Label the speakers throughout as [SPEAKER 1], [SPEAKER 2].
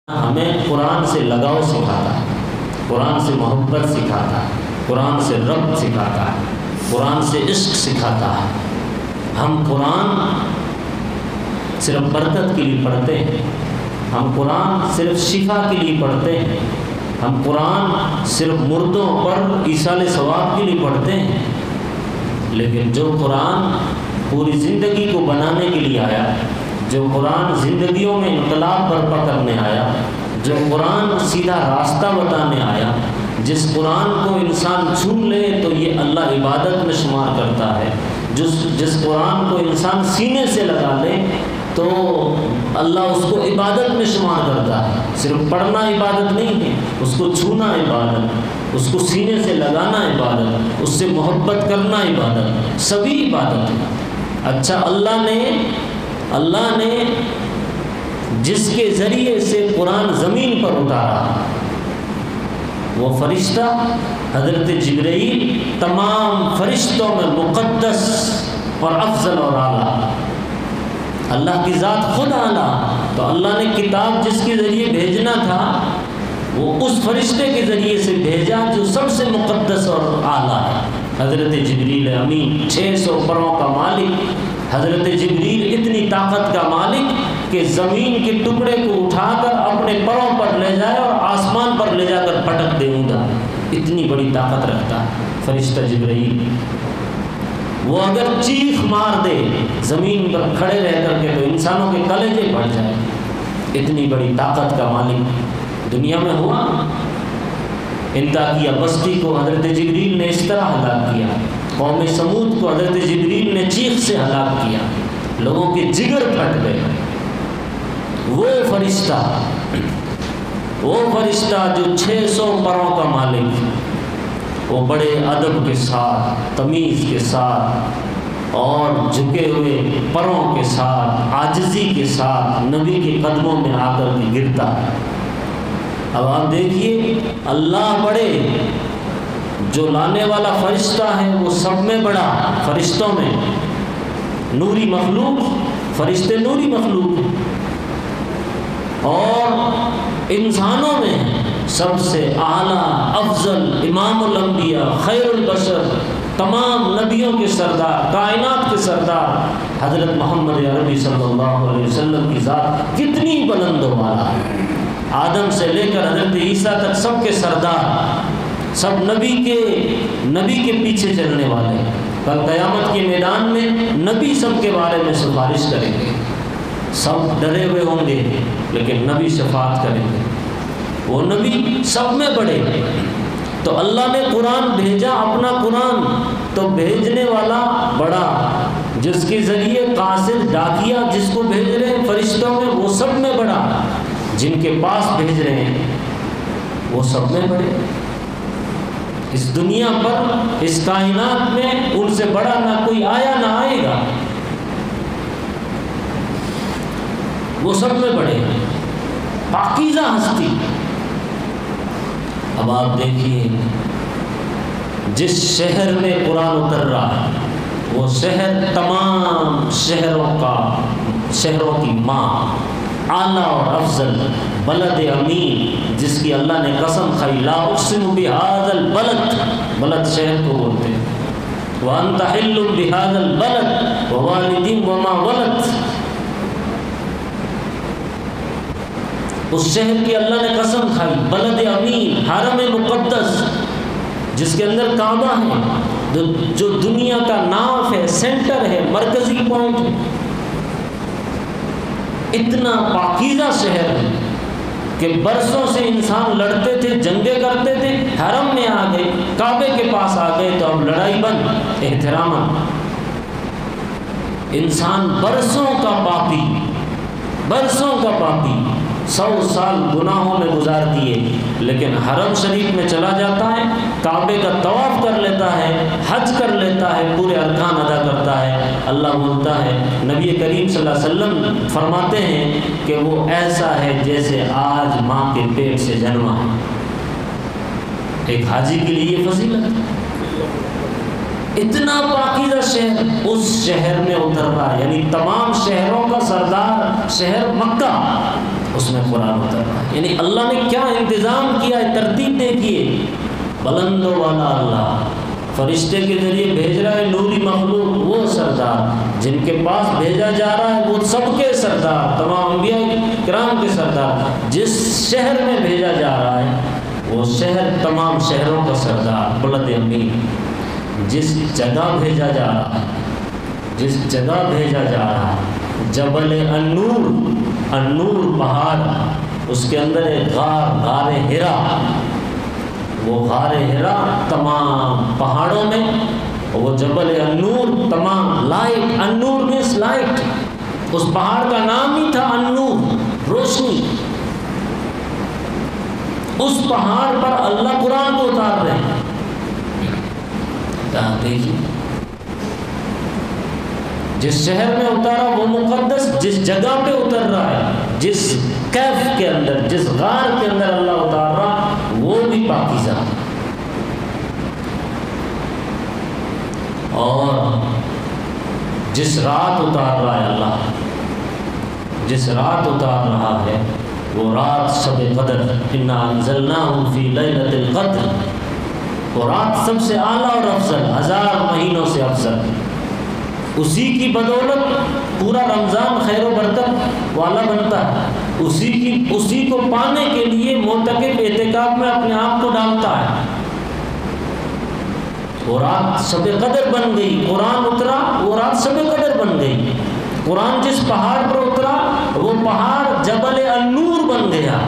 [SPEAKER 1] ہمیں قرآن سے لگاؤ سکھاتا ہے، قرآن سے محبت سکھاتا ہے، قرآن سے رب سکھاتا ہے، قرآن سے عشق سکھاتا ہے۔ ہم قرآن صرف برکت کے لیے پڑھتے ہیں، ہم قرآن صرف شفا کے لیے پڑھتے ہیں، ہم قرآن صرف مردوں پر ایصال ثواب کے لیے پڑھتے ہیں، لیکن جو قرآن پوری زندگی کو بنانے کے لیے آیا، جو قرآن زندگیوں میں انقلاب برپا کرنے آیا، جو قرآن سیدھا راستہ بتانے آیا، جس قرآن کو انسان چھو لے تو یہ اللہ عبادت میں شمار کرتا ہے، جس قرآن کو انسان سینے سے لگا لے تو اللہ اس کو عبادت میں شمار کرتا ہے۔ صرف پڑھنا عبادت نہیں ہے، اس کو چھونا عبادت، اس کو سینے سے لگانا عبادت، اس سے محبت کرنا عبادت، سبھی عبادت ہے۔ اچھا، اللہ نے جس کے ذریعے سے قرآن زمین پر اتارا، وہ فرشتہ حضرت جبرائیل تمام فرشتوں میں مقدس اور افضل اور اعلیٰ، اللہ کی ذات خود اعلیٰ، تو اللہ نے کتاب جس کے ذریعے بھیجنا تھا وہ اس فرشتے کے ذریعے سے بھیجا جو سب سے مقدس اور اعلیٰ ہے، حضرت جبریل امین، 600 پروں کا مالک، حضرت جبریل اتنی طاقت کا مالک کہ زمین کے ٹکڑے کو اٹھا کر اپنے پروں پر لے جائے اور آسمان پر لے جا کر پٹک دے گا، اتنی بڑی طاقت رکھتا ہے فرشتہ جبرائیل۔ وہ اگر چیخ مار دے زمین پر کھڑے رہ کر کے تو انسانوں کے کلیجے پھٹ جائے، اتنی بڑی طاقت کا مالک دنیا میں ہوا۔ انطاکیہ بستی کو حضرت جبریل نے اس طرح ہلاک کیا، قوم سمود کو حضرت جبریل نے چیخ سے ہلاک کیا، لوگوں کے جگر پھٹ گئے۔ وہ فرشتہ جو 600 پروں کا مالک، وہ بڑے ادب کے ساتھ، تمیز کے ساتھ اور جھکے ہوئے پروں کے ساتھ، عاجزی کے ساتھ نبی کے قدموں میں آ کر کے گرتا ہے۔ اب آپ دیکھیے، اللہ بڑے، جو لانے والا فرشتہ ہے وہ سب میں بڑا، فرشتوں میں نوری مخلوق، فرشتے نوری مخلوق ہیں، اور انسانوں میں سب سے اعلیٰ، افضل، امام الانبیاء، خیر البشر، تمام نبیوں کے سردار، کائنات کے سردار حضرت محمد عربی صلی اللہ علیہ وسلم کی ذات کتنی بلند و بالا ہے۔ آدم سے لے کر حضرت عیسیٰ تک سب کے سردار، سب نبی کے پیچھے چلنے والے، کل قیامت کے میدان میں نبی سب کے بارے میں سفارش کریں گے، سب ڈرے ہوئے ہوں گے لیکن نبی شفاعت کریں گے، وہ نبی سب میں بڑے۔ تو اللہ نے قرآن بھیجا، اپنا قرآن، تو بھیجنے والا بڑا، جس کے ذریعے قاصد، ڈاکیا جس کو بھیج رہے ہیں فرشتوں میں وہ سب میں بڑا، جن کے پاس بھیج رہے ہیں وہ سب میں بڑے۔ اس دنیا پر، اس کائنات میں ان سے بڑا نہ کوئی آیا نہ آئے گا، وہ سب میں بڑے، پاکیزہ ہستی۔ اب آپ دیکھیے، جس شہر میں قرآن اتر رہا ہے وہ شہر تمام شہروں کی ماں، اعلیٰ اور افضل، بلد امین، جس کی اللہ نے قسم کھائی، لا اقسم بہذا البلد، بلد شہر کو بولتے ہیں، وانت حل بہذا البلد ووالد وما ولد، اس شہر کی اللہ نے قسم کھائی، بلد امین، حرم مقدس، جس کے اندر کعبہ ہے، جو دنیا کا ناف ہے، سینٹر ہے، مرکزی پوائنٹ ہے، اتنا پاکیزہ شہر ہے کہ برسوں سے انسان لڑتے تھے، جنگیں کرتے تھے، حرم میں آ گئے، کعبے کے پاس آ گئے تو اب لڑائی بند، احتراماً۔ انسان برسوں کا پاپی 100 سال گناہوں میں گزار دیے، لیکن حرم شریف میں چلا جاتا ہے، کعبے کا طواف کر لیتا ہے، حج کر لیتا ہے، پورے ارکان ادا کرتا ہے، اللہ بولتا ہے، نبی کریم صلی اللہ علیہ وسلم فرماتے ہیں کہ وہ ایسا ہے جیسے آج ماں کے پیٹ سے جنما ہے۔ ایک حاجی کے لیے یہ فضیلت ہے، اتنا پاکیزہ شہر اس شہر میں اتر رہا ہے، یعنی تمام شہروں کا سردار شہر مکہ، اس میں قرآن اتر رہا ہے. یعنی اللہ نے کیا انتظام کیا ہے، ترتیب دیکھیے. بلندوں والا اللہ فرشتے کے ذریعے بھیج رہا ہے نوری مخلوق، وہ سردار جن کے پاس بھیجا جا رہا ہے وہ سب کے سردار، تمام انبیاء کرام کے سردار. جس شہر میں بھیجا جا رہا ہے وہ شہر تمام شہروں کا سردار، بلند امین. جس جگہ بھیجا جا رہا ہے، جس جگہ بھیجا جا رہا ہے جبل النور، النور پہاڑ، اس کے اندر ایک غار ہرا. وہ غار ہرا تمام پہاڑوں میں، وہ جبل النور تمام لائٹ، النور مینس لائٹ. اس پہاڑ کا نام ہی تھا النور، روشنی. اس پہاڑ پر اللہ قرآن کو اتار رہے ہیں. دیکھیے جس شہر میں اتارا وہ مقدس، جس جگہ پہ اتر رہا ہے، جس کیف کے اندر، جس غار کے اندر اللہ اتار رہا وہ بھی پاکیزہ. اور جس رات اتار رہا ہے اللہ، جس رات اتار رہا ہے وہ رات شب قدر، انا انزلناہ فی لیلۃ القدر. وہ رات سب سے اعلیٰ اور افضل، 1000 مہینوں سے افضل. اسی کی بدولت پورا رمضان خیر و برکت والا بنتا ہے. اسی کو پانے کے لیے معتکف اعتکاف میں اپنے آپ کو ڈالتا ہے. وہ رات شب قدر بن گئی. قرآن اترا وہ رات شب قدر بن گئی. قرآن جس پہاڑ پر اترا وہ پہاڑ جبل النور بن گیا.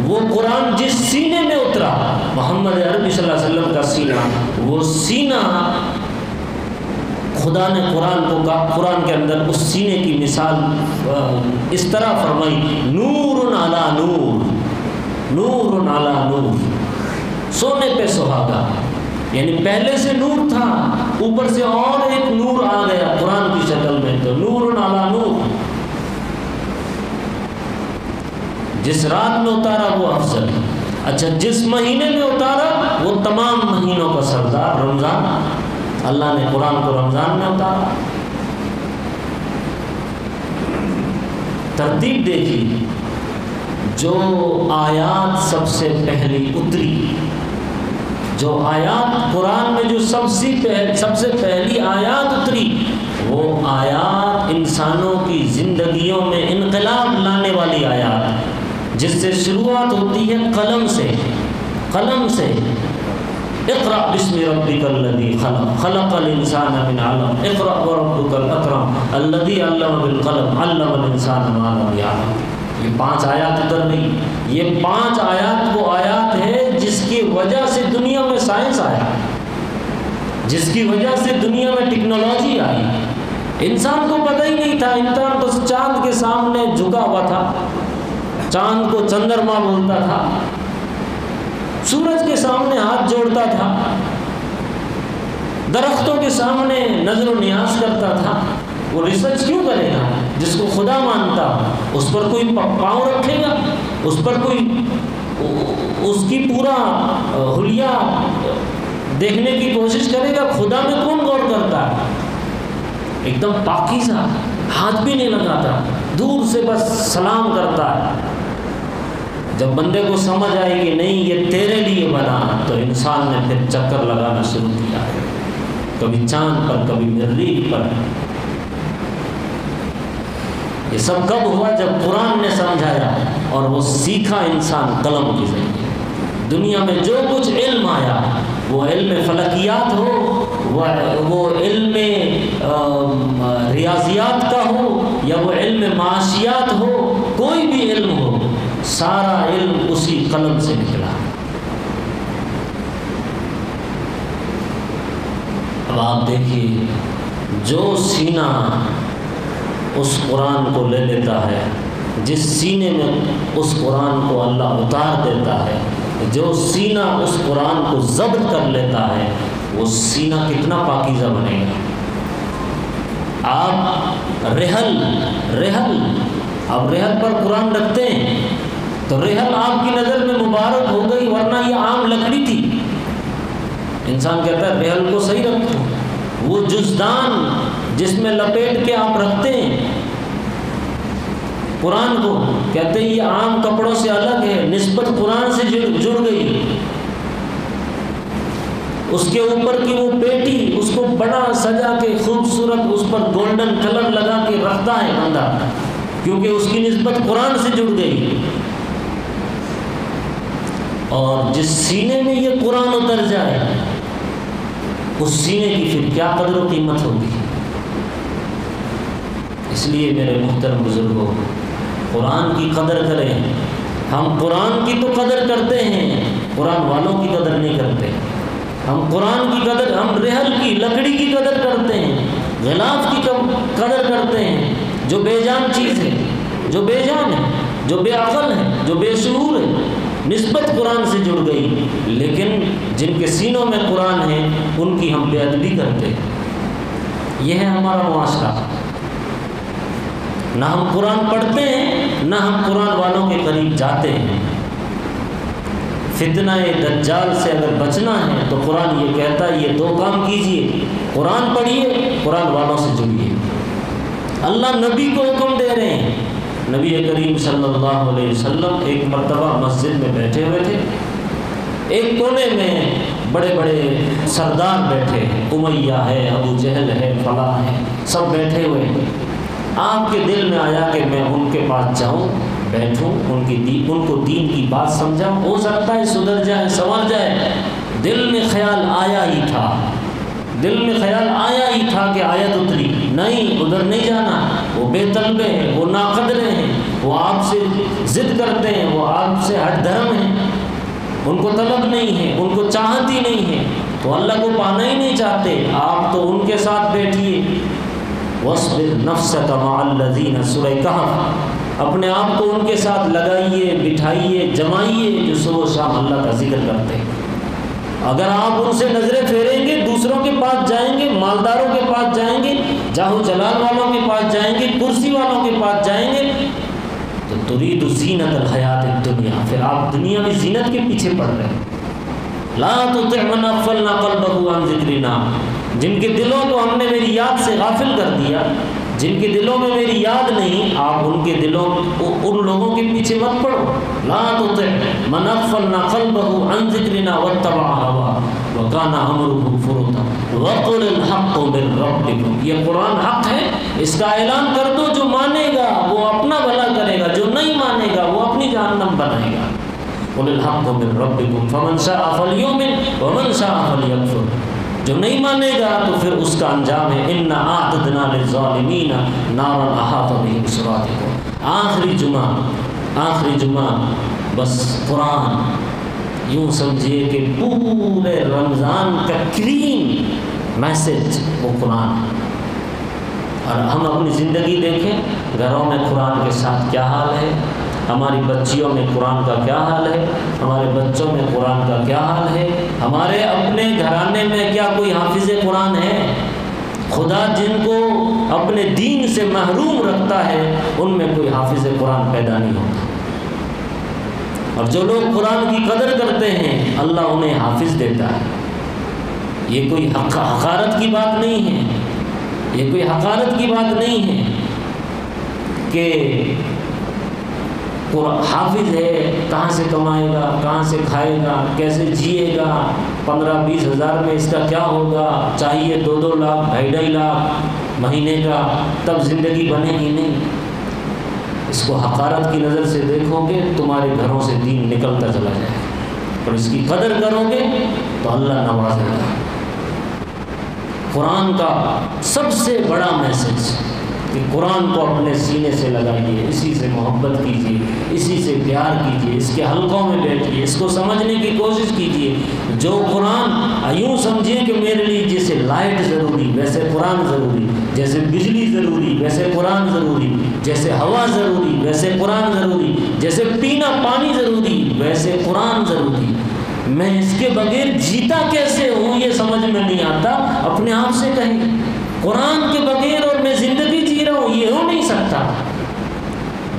[SPEAKER 1] وہ قرآن جس سینے میں اترا، محمد عربی صلی اللہ علیہ وسلم کا سینہ، وہ سینہ خدا نے قرآن کے اندر اس سینے کی مثال اس طرح فرمائی، نور علی نور، نور علی نور، سونے پہ سہاگا. یعنی پہلے سے نور تھا، اوپر سے اور ایک نور آ گیا قرآن کی شکل میں، تو نور علی نور. جس رات میں اتارا وہ افضل. اچھا جس مہینے میں اتارا وہ تمام مہینوں کا سردار، رمضان. اللہ نے قرآن کو رمضان میں اتارا. ترتیب دیکھی، جو آیات سب سے پہلی اتری، جو آیات قرآن میں جو سب سے پہلی آیات اتری، وہ آیات انسانوں کی زندگیوں میں انقلاب لانے والی آیات، جس سے شروعات ہوتی ہے قلم سے. قلم سے اقرأ بسم ربک الذی خلق، خلق الانسان من علق، اقرأ وربک الاکرم الذی علم بالقلم، علم الانسان ما لم یعلم. یہ 5 آیات اتر گئی. یہ 5 آیات وہ آیات ہے جس کی وجہ سے دنیا میں سائنس آیا، جس کی وجہ سے دنیا میں ٹیکنالوجی آئی. انسان کو پتہ ہی نہیں تھا. انسان تو چاند کے سامنے جھکا ہوا تھا، چاند کو چندرما بولتا تھا، سورج کے سامنے ہاتھ جوڑتا تھا، درختوں کے سامنے نظر و نیاز کرتا تھا. وہ ریسرچ کیوں کرے گا؟ جس کو خدا مانتا اس پر کوئی پاؤں رکھے گا، اس پر کوئی اس کی پورا حلیہ دیکھنے کی کوشش کرے گا. خدا میں کون غور کرتا ہے؟ ایک دم پاکیزہ، ہاتھ بھی نہیں لگاتا، دور سے بس سلام کرتا ہے. جب بندے کو سمجھ آئے کہ نہیں یہ تیرے لیے بنا، تو انسان نے پھر چکر لگانا شروع کیا، کبھی چاند پر، کبھی مریخ پر. یہ سب کب ہوا؟ جب قرآن نے سمجھایا اور وہ سیکھا انسان قلم کے ذریعے. دنیا میں جو کچھ علم آیا، وہ علم فلکیات ہو، وہ علم ریاضیات کا ہو، یا وہ علم معاشیات ہو، کوئی بھی علم ہو، سارا علم اسی قلم سے نکلا. اب آپ دیکھیے، جو سینہ اس قرآن کو لے لیتا ہے، جس سینے میں اس قرآن کو اللہ اتار دیتا ہے، جو سینہ اس قرآن کو ضبط کر لیتا ہے، وہ سینہ کتنا پاکیزہ بنے گا. آپ رحل آپ رحل پر قرآن رکھتے ہیں تو رحل آپ کی نظر میں مبارک ہو گئی، ورنہ یہ عام لکڑی تھی. انسان کہتا ہے رحل کو صحیح رکھو. وہ جزدان جس میں لپیٹ کے آپ رکھتے ہیں، قرآن کو کہتے ہیں یہ عام کپڑوں سے الگ ہے، نسبت قرآن سے جڑ گئی۔ اس کے اوپر کی وہ پیٹی، اس کو بڑا سجا کے خوبصورت اس پر گولڈن کلر لگا کے رکھتا ہے بندہ، کیونکہ اس کی نسبت قرآن سے جڑ گئی۔ اور جس سینے میں یہ قرآن اتر جائے اس سینے کی پھر کیا قدر و قیمت ہوگی۔ اس لیے میرے محترم بزرگوں، قرآن کی قدر کریں۔ ہم قرآن کی تو قدر کرتے ہیں، قرآن والوں کی قدر نہیں کرتے۔ ہم قرآن کی قدر، ہم رحل کی لکڑی کی قدر کرتے ہیں، غلاف کی قدر کرتے ہیں، جو بے جان چیز ہے، جو بے جان ہے، جو بے عقل ہے، جو بے شعور ہے، نسبت قرآن سے جڑ گئی۔ لیکن جن کے سینوں میں قرآن ہے ان کی ہم بے ادبی کرتے ہیں۔ یہ ہے ہمارا معاشرہ۔ نہ ہم قرآن پڑھتے ہیں، نہ ہم قرآن والوں کے قریب جاتے ہیں۔ فتنہ دجال سے اگر بچنا ہے تو قرآن یہ کہتا ہے یہ دو کام کیجئے، قرآن پڑھیے، قرآن والوں سے جڑیے۔ اللہ نبی کو حکم دے رہے ہیں۔ نبی کریم صلی اللہ علیہ وسلم ایک مرتبہ مسجد میں بیٹھے ہوئے تھے، ایک کونے میں بڑے بڑے سردار بیٹھے ہیں، امیہ ہے، ابو جہل ہے، فلاں ہے، سب بیٹھے ہوئے ہیں۔ آپ کے دل میں آیا کہ میں ان کے پاس جاؤں، بیٹھوں، ان کو دین کی بات سمجھاؤں، ہو سکتا ہے سدھر جائے، سنور جائے۔ دل میں خیال آیا ہی تھا، دل میں خیال آیا ہی تھا کہ آیت اتری، نہیں ادھر نہیں جانا، وہ بے طلبے ہیں، وہ ناقدرے ہیں، وہ آپ سے ضد کرتے ہیں، وہ آپ سے ہٹ دھرم ہیں، ان کو طلب نہیں ہے، ان کو چاہت ہی نہیں ہے، تو اللہ کو پانا ہی نہیں چاہتے، آپ تو ان کے ساتھ بیٹھیے۔ وَاصْبِرْ نَفْسَكَ مَعَ الَّذِينَ سورہ کہف، اپنے آپ کو ان کے ساتھ لگائیے، بٹھائیے، جمائیے جو صبح و شام اللہ کا ذکر کرتے ہیں۔ اگر آپ ان سے نظریں پھیریں گے، دوسروں کے پاس جائیں گے، مالداروں کے پاس جائیں گے، جاہ و جلال والوں کے پاس جائیں گے، کرسی والوں کے پاس جائیں گے، تو ترید زینت الحیات الدنیا، پھر آپ دنیاوی زینت کے پیچھے پڑ رہے ہیں۔ لا تطع من اغفلنا قلبه عن ذکرنا، جن کے دلوں کو ہم نے میری یاد سے غافل کر دیا، جن کے دلوں میں میری یاد نہیں، آپ ان کے دلوں، ان لوگوں کے پیچھے مت پڑو۔ لا تطع من اغفلنا قلبه عن ذکرنا واتبع هواه وكان امره فرطا وقل الحق من ربكم، یہ قرآن حق ہے، اس کا اعلان کر دو، جو مانے گا وہ اپنا بھلا کرے گا، جو نہیں مانے گا وہ اپنی جہنم بنائے گا۔ قل الحق من ربكم فمن شاء فليؤمن ومن شاء فليكفر، جو نہیں مانے گا تو پھر اس کا انجام ہے انا اعتدنا للظالمین نارا احاط بهم سرادقها۔ آخری جمعہ بس قرآن، یوں سمجھیے کہ پورے رمضان کا کلین میسج وہ قرآن۔ اور ہم اپنی زندگی دیکھیں، گھروں میں قرآن کے ساتھ کیا حال ہے، ہماری بچیوں میں قرآن کا کیا حال ہے، ہمارے بچوں میں قرآن کا کیا حال ہے، ہمارے اپنے گھرانے میں کیا کوئی حافظ قرآن ہے؟ خدا جن کو اپنے دین سے محروم رکھتا ہے ان میں کوئی حافظ قرآن پیدا نہیں ہوتا، اور جو لوگ قرآن کی قدر کرتے ہیں اللہ انہیں حافظ دیتا ہے۔ یہ کوئی حقارت کی بات نہیں ہے، یہ کوئی حقارت کی بات نہیں ہے کہ حافظ ہے کہاں سے کمائے گا، کہاں سے کھائے گا، کیسے جیے گا، 15-20 ہزار میں اس کا کیا ہوگا، چاہیے 2-2 لاکھ 2.5 لاکھ مہینے کا، تب زندگی بنے گی نہیں۔ اس کو حقارت کی نظر سے دیکھو گے تمہارے گھروں سے دین نکلتا چلا جائے گا، اور اس کی قدر کرو گے تو اللہ نوازے گا۔ قرآن کا سب سے بڑا میسج کہ قرآن کو اپنے سینے سے لگائیے، اسی سے محبت کیجیے، اسی سے پیار کیجیے، اس کے حلقوں میں بیٹھیے، اس کو سمجھنے کی کوشش کیجیے۔ جو قرآن یوں سمجھیے کہ میرے لیے جیسے لائٹ ضروری ویسے قرآن ضروری، جیسے بجلی ضروری ویسے قرآن ضروری، جیسے ہوا ضروری ویسے قرآن ضروری، جیسے پینا پانی ضروری ویسے قرآن ضروری۔ میں اس کے بغیر جیتا کیسے ہوں یہ سمجھ میں نہیں آتا، اپنے آپ سے کہیں قرآن کے بغیر اور میں زندگی جی رہا ہوں یہ ہو نہیں سکتا۔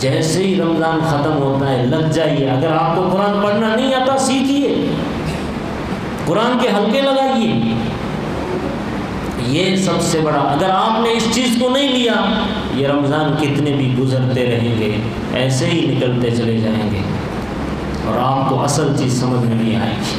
[SPEAKER 1] جیسے ہی رمضان ختم ہوتا ہے لگ جائیے، اگر آپ کو قرآن پڑھنا نہیں آتا سیکھیے، قرآن کے حلقے لگائیے۔ یہ سب سے بڑا، اگر آپ نے اس چیز کو نہیں لیا یہ رمضان کتنے بھی گزرتے رہیں گے ایسے ہی نکلتے چلے جائیں گے اور آپ کو اصل چیز سمجھ میں نہیں آئے گی۔